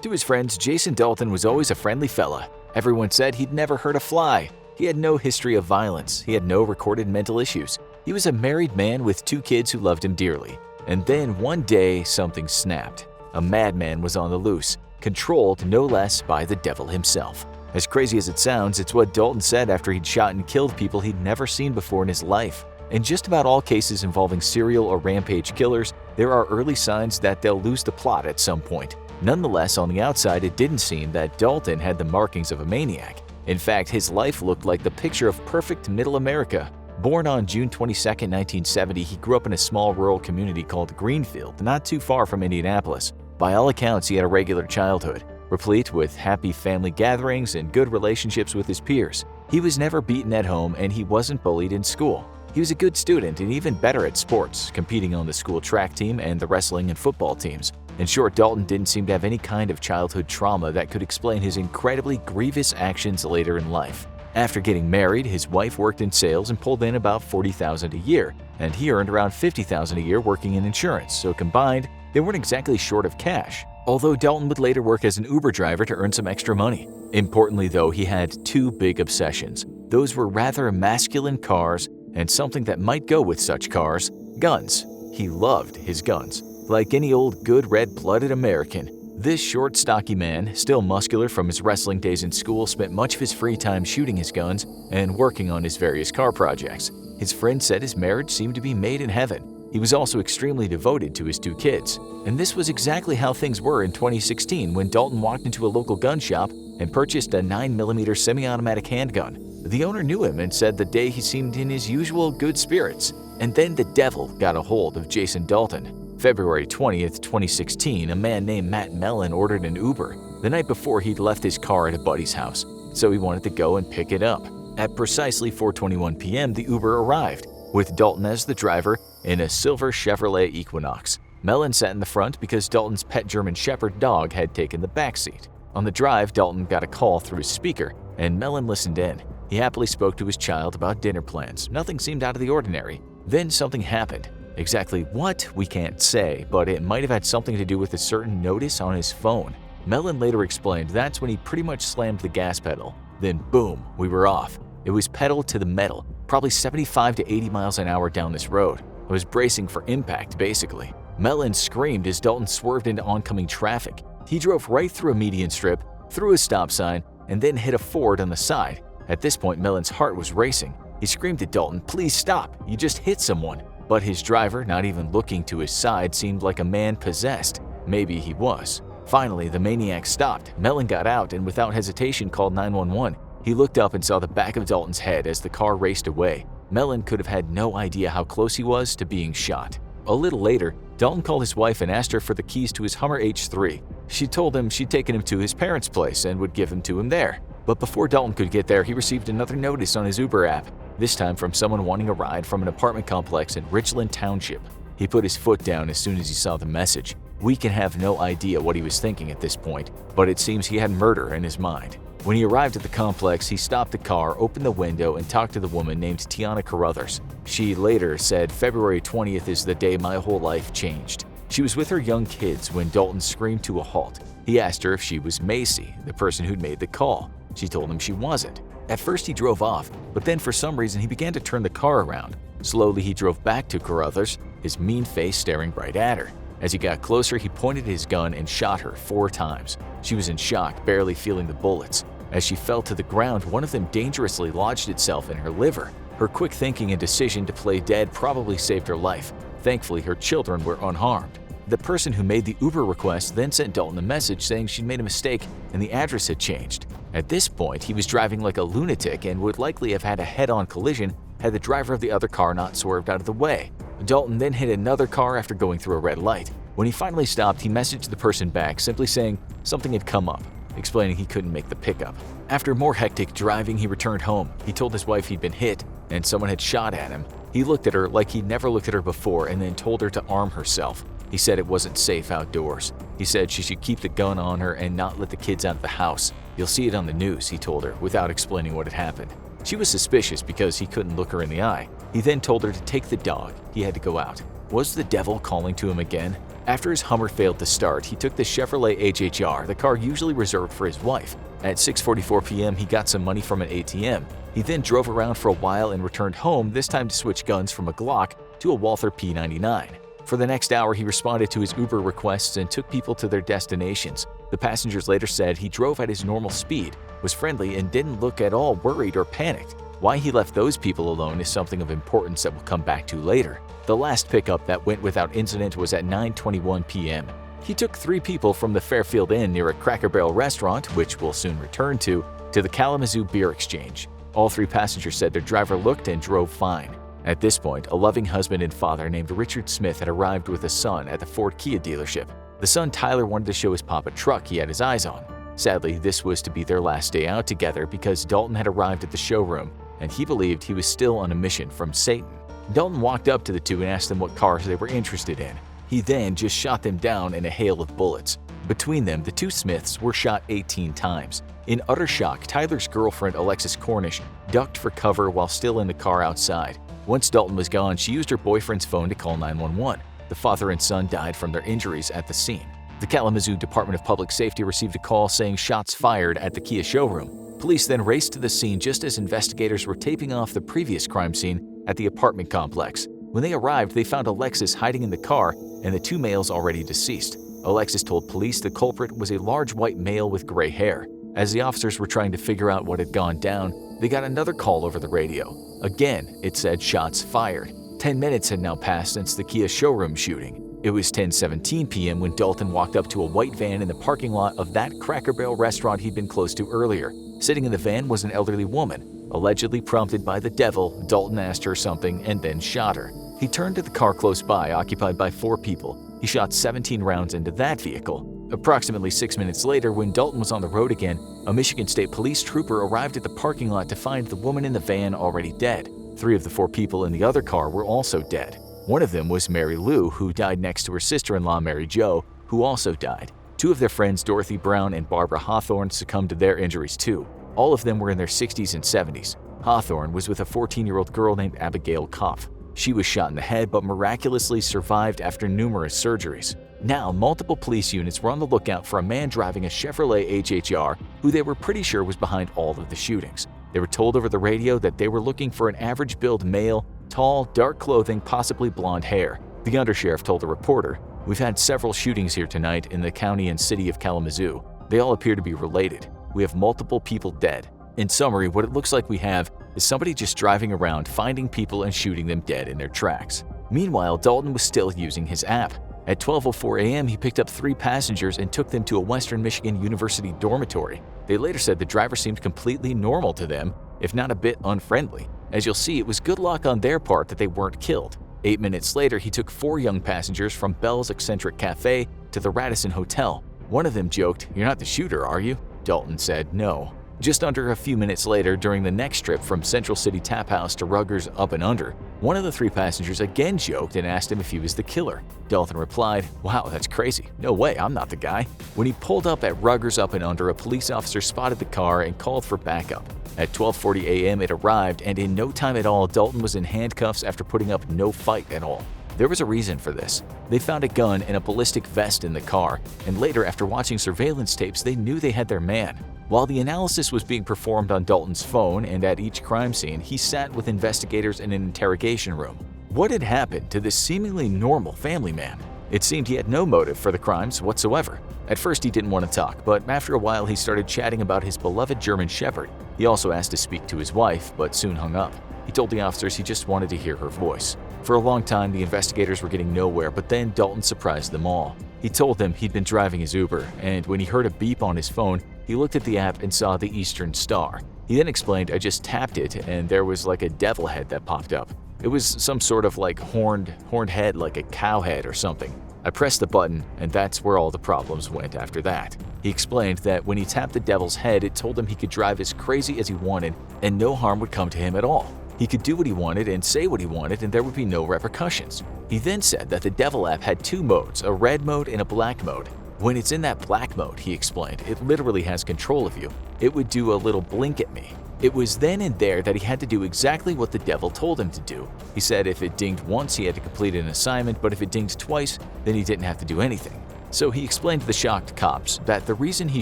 To his friends, Jason Dalton was always a friendly fella. Everyone said he'd never hurt a fly. He had no history of violence. He had no recorded mental issues. He was a married man with 2 kids who loved him dearly. And then one day, something snapped. A madman was on the loose, controlled no less by the devil himself. As crazy as it sounds, it's what Dalton said after he'd shot and killed people he'd never seen before in his life. In just about all cases involving serial or rampage killers, there are early signs that they'll lose the plot at some point. Nonetheless, on the outside, it didn't seem that Dalton had the markings of a maniac. In fact, his life looked like the picture of perfect middle America. Born on June 22, 1970, he grew up in a small rural community called Greenfield, not too far from Indianapolis. By all accounts, he had a regular childhood, replete with happy family gatherings and good relationships with his peers. He was never beaten at home and he wasn't bullied in school. He was a good student and even better at sports, competing on the school track team and the wrestling and football teams. In short, Dalton didn't seem to have any kind of childhood trauma that could explain his incredibly grievous actions later in life. After getting married, his wife worked in sales and pulled in about $40,000 a year, and he earned around $50,000 a year working in insurance, so combined, they weren't exactly short of cash. Although Dalton would later work as an Uber driver to earn some extra money. Importantly though, he had 2 big obsessions. Those were rather masculine cars and something that might go with such cars, guns. He loved his guns. Like any old good red-blooded American, this short, stocky man, still muscular from his wrestling days in school, spent much of his free time shooting his guns and working on his various car projects. His friend said his marriage seemed to be made in heaven. He was also extremely devoted to his 2 kids. And this was exactly how things were in 2016 when Dalton walked into a local gun shop and purchased a 9mm semi-automatic handgun. The owner knew him and said that day he seemed in his usual good spirits. And then the devil got a hold of Jason Dalton. February 20th, 2016, a man named Matt Mellon ordered an Uber. The night before, he'd left his car at a buddy's house, so he wanted to go and pick it up. At precisely 4:21 p.m., the Uber arrived, with Dalton as the driver in a silver Chevrolet Equinox. Mellon sat in the front because Dalton's pet German Shepherd dog had taken the back seat. On the drive, Dalton got a call through his speaker, and Mellon listened in. He happily spoke to his child about dinner plans. Nothing seemed out of the ordinary. Then something happened. Exactly what, we can't say, but it might have had something to do with a certain notice on his phone. Mellon later explained that's when he pretty much slammed the gas pedal. Then boom, we were off. It was pedal to the metal, probably 75 to 80 miles an hour down this road. I was bracing for impact, basically. Mellon screamed as Dalton swerved into oncoming traffic. He drove right through a median strip, through a stop sign, and then hit a Ford on the side. At this point, Mellon's heart was racing. He screamed at Dalton, "Please stop, you just hit someone." But his driver, not even looking to his side, seemed like a man possessed. Maybe he was. Finally, the maniac stopped. Mellon got out and without hesitation called 911. He looked up and saw the back of Dalton's head as the car raced away. Mellon could have had no idea how close he was to being shot. A little later, Dalton called his wife and asked her for the keys to his Hummer H3. She told him she'd taken him to his parents' place and would give him to him there. But before Dalton could get there, he received another notice on his Uber app, this time from someone wanting a ride from an apartment complex in Richland Township. He put his foot down as soon as he saw the message. We can have no idea what he was thinking at this point, but it seems he had murder in his mind. When he arrived at the complex, he stopped the car, opened the window, and talked to the woman named Tiana Carruthers. She later said, "February 20th is the day my whole life changed." She was with her young kids when Dalton screamed to a halt. He asked her if she was Macy, the person who'd made the call. She told him she wasn't. At first he drove off, but then for some reason he began to turn the car around. Slowly he drove back to Carruthers, his mean face staring right at her. As he got closer, he pointed his gun and shot her 4 times. She was in shock, barely feeling the bullets. As she fell to the ground, one of them dangerously lodged itself in her liver. Her quick thinking and decision to play dead probably saved her life. Thankfully, her children were unharmed. The person who made the Uber request then sent Dalton a message saying she'd made a mistake and the address had changed. At this point, he was driving like a lunatic and would likely have had a head-on collision had the driver of the other car not swerved out of the way. Dalton then hit another car after going through a red light. When he finally stopped, he messaged the person back, simply saying something had come up, explaining he couldn't make the pickup. After more hectic driving, he returned home. He told his wife he'd been hit and someone had shot at him. He looked at her like he'd never looked at her before and then told her to arm herself. He said it wasn't safe outdoors. He said she should keep the gun on her and not let the kids out of the house. "You'll see it on the news," he told her, without explaining what had happened. She was suspicious because he couldn't look her in the eye. He then told her to take the dog. He had to go out. Was the devil calling to him again? After his Hummer failed to start, he took the Chevrolet HHR, the car usually reserved for his wife. At 6:44 p.m., he got some money from an ATM. He then drove around for a while and returned home, this time to switch guns from a Glock to a Walther P99. For the next hour, he responded to his Uber requests and took people to their destinations. The passengers later said he drove at his normal speed, was friendly, and didn't look at all worried or panicked. Why he left those people alone is something of importance that we'll come back to later. The last pickup that went without incident was at 9:21 p.m. He took 3 people from the Fairfield Inn near a Cracker Barrel restaurant, which we'll soon return to the Kalamazoo Beer Exchange. All 3 passengers said their driver looked and drove fine. At this point, a loving husband and father named Richard Smith had arrived with a son at the Ford Kia dealership. The son Tyler wanted to show his pop a truck he had his eyes on. Sadly, this was to be their last day out together because Dalton had arrived at the showroom and he believed he was still on a mission from Satan. Dalton walked up to the 2 and asked them what cars they were interested in. He then just shot them down in a hail of bullets. Between them, the 2 Smiths were shot 18 times. In utter shock, Tyler's girlfriend, Alexis Cornish, ducked for cover while still in the car outside. Once Dalton was gone, she used her boyfriend's phone to call 911. The father and son died from their injuries at the scene. The Kalamazoo Department of Public Safety received a call saying shots fired at the Kia showroom. Police then raced to the scene just as investigators were taping off the previous crime scene at the apartment complex. When they arrived, they found Alexis hiding in the car and the 2 males already deceased. Alexis told police the culprit was a large white male with gray hair. As the officers were trying to figure out what had gone down, they got another call over the radio. Again, it said shots fired. 10 minutes had now passed since the Kia showroom shooting. It was 10:17 p.m. when Dalton walked up to a white van in the parking lot of that Cracker Barrel restaurant he'd been close to earlier. Sitting in the van was an elderly woman. Allegedly prompted by the devil, Dalton asked her something and then shot her. He turned to the car close by, occupied by 4 people. He shot 17 rounds into that vehicle. Approximately 6 minutes later, when Dalton was on the road again, a Michigan State Police trooper arrived at the parking lot to find the woman in the van already dead. 3 of the 4 people in the other car were also dead. One of them was Mary Lou, who died next to her sister-in-law Mary Jo, who also died. 2 of their friends, Dorothy Brown and Barbara Hawthorne, succumbed to their injuries too. All of them were in their 60s and 70s. Hawthorne was with a 14-year-old girl named Abigail Kopf. She was shot in the head but miraculously survived after numerous surgeries. Now, multiple police units were on the lookout for a man driving a Chevrolet HHR who they were pretty sure was behind all of the shootings. They were told over the radio that they were looking for an average-build male, tall, dark clothing, possibly blonde hair. The undersheriff told a reporter, "We've had several shootings here tonight in the county and city of Kalamazoo. They all appear to be related. We have multiple people dead." In summary, what it looks like we have is somebody just driving around, finding people and shooting them dead in their tracks. Meanwhile, Dalton was still using his app. At 12:04 a.m., he picked up 3 passengers and took them to a Western Michigan University dormitory. They later said the driver seemed completely normal to them, if not a bit unfriendly. As you'll see, it was good luck on their part that they weren't killed. 8 minutes later, he took 4 young passengers from Bell's Eccentric Cafe to the Radisson Hotel. One of them joked, "You're not the shooter, are you?" Dalton said no. Just under a few minutes later, during the next trip from Central City Tap House to Rutgers Up and Under, one of the 3 passengers again joked and asked him if he was the killer. Dalton replied, "Wow, that's crazy. No way, I'm not the guy." When he pulled up at Rutgers Up and Under, a police officer spotted the car and called for backup. At 12:40 a.m. it arrived, and in no time at all, Dalton was in handcuffs after putting up no fight at all. There was a reason for this. They found a gun and a ballistic vest in the car, and later, after watching surveillance tapes, they knew they had their man. While the analysis was being performed on Dalton's phone and at each crime scene, he sat with investigators in an interrogation room. What had happened to this seemingly normal family man? It seemed he had no motive for the crimes whatsoever. At first he didn't want to talk, but after a while he started chatting about his beloved German Shepherd. He also asked to speak to his wife, but soon hung up. He told the officers he just wanted to hear her voice. For a long time, the investigators were getting nowhere, but then Dalton surprised them all. He told them he'd been driving his Uber, and when he heard a beep on his phone, he looked at the app and saw the Eastern Star. He then explained, "I just tapped it, and there was like a devil head that popped up. It was some sort of like horned head, like a cow head or something. I pressed the button, and that's where all the problems went after that." He explained that when he tapped the devil's head, it told him he could drive as crazy as he wanted, and no harm would come to him at all. He could do what he wanted and say what he wanted, and there would be no repercussions. He then said that the Devil app had 2 modes, a red mode and a black mode. When it's in that black mode, he explained, it literally has control of you. It would do a little blink at me. It was then and there that he had to do exactly what the devil told him to do. He said if it dinged once, he had to complete an assignment, but if it dinged twice, then he didn't have to do anything. So he explained to the shocked cops that the reason he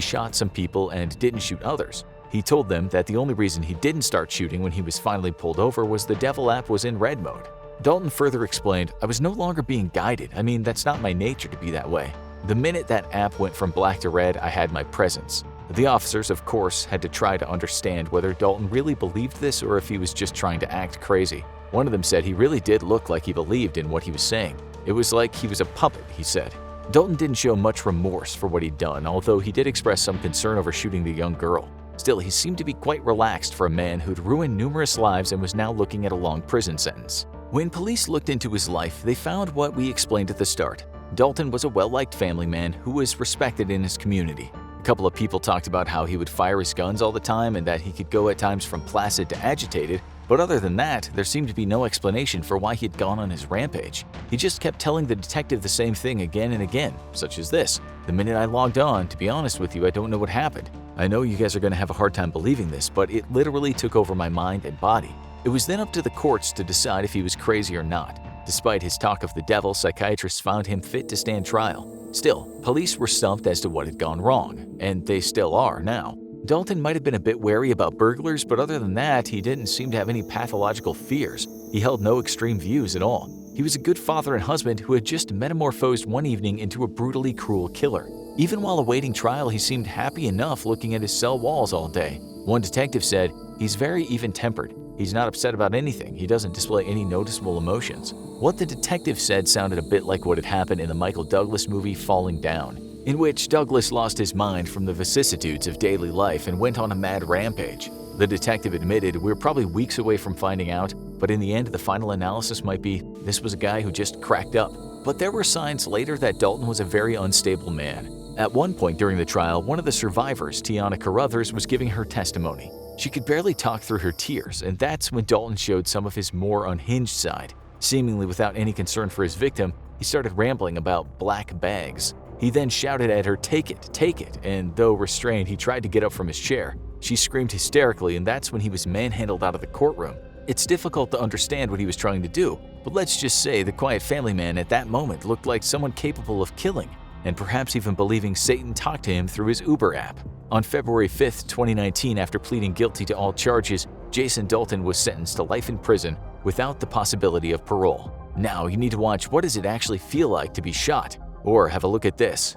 shot some people and didn't shoot others. He told them that the only reason he didn't start shooting when he was finally pulled over was the devil app was in red mode. Dalton further explained, "I was no longer being guided. I mean, that's not my nature to be that way. The minute that app went from black to red, I had my presence." The officers, of course, had to try to understand whether Dalton really believed this or if he was just trying to act crazy. One of them said he really did look like he believed in what he was saying. It was like he was a puppet, he said. Dalton didn't show much remorse for what he'd done, although he did express some concern over shooting the young girl. Still, he seemed to be quite relaxed for a man who'd ruined numerous lives and was now looking at a long prison sentence. When police looked into his life, they found what we explained at the start. Dalton was a well-liked family man who was respected in his community. A couple of people talked about how he would fire his guns all the time and that he could go at times from placid to agitated, but other than that, there seemed to be no explanation for why he had gone on his rampage. He just kept telling the detective the same thing again and again, such as this: "The minute I logged on, to be honest with you, I don't know what happened. I know you guys are going to have a hard time believing this, but it literally took over my mind and body." It was then up to the courts to decide if he was crazy or not. Despite his talk of the devil, psychiatrists found him fit to stand trial. Still, police were stumped as to what had gone wrong, and they still are now. Dalton might have been a bit wary about burglars, but other than that, he didn't seem to have any pathological fears. He held no extreme views at all. He was a good father and husband who had just metamorphosed one evening into a brutally cruel killer. Even while awaiting trial, he seemed happy enough looking at his cell walls all day. One detective said, "He's very even-tempered. He's not upset about anything. He doesn't display any noticeable emotions." What the detective said sounded a bit like what had happened in the Michael Douglas movie Falling Down, in which Douglas lost his mind from the vicissitudes of daily life and went on a mad rampage. The detective admitted, "We're probably weeks away from finding out, but in the end the final analysis might be, this was a guy who just cracked up." But there were signs later that Dalton was a very unstable man. At one point during the trial, one of the survivors, Tiana Carruthers, was giving her testimony. She could barely talk through her tears, and that's when Dalton showed some of his more unhinged side. Seemingly without any concern for his victim, he started rambling about black bags. He then shouted at her, take it," and though restrained, he tried to get up from his chair. She screamed hysterically, and that's when he was manhandled out of the courtroom. It's difficult to understand what he was trying to do, but let's just say the quiet family man at that moment looked like someone capable of killing, and perhaps even believing Satan talked to him through his Uber app. On February 5, 2019, after pleading guilty to all charges, Jason Dalton was sentenced to life in prison without the possibility of parole. Now you need to watch What Does It Actually Feel Like to Be Shot? Or have a look at this.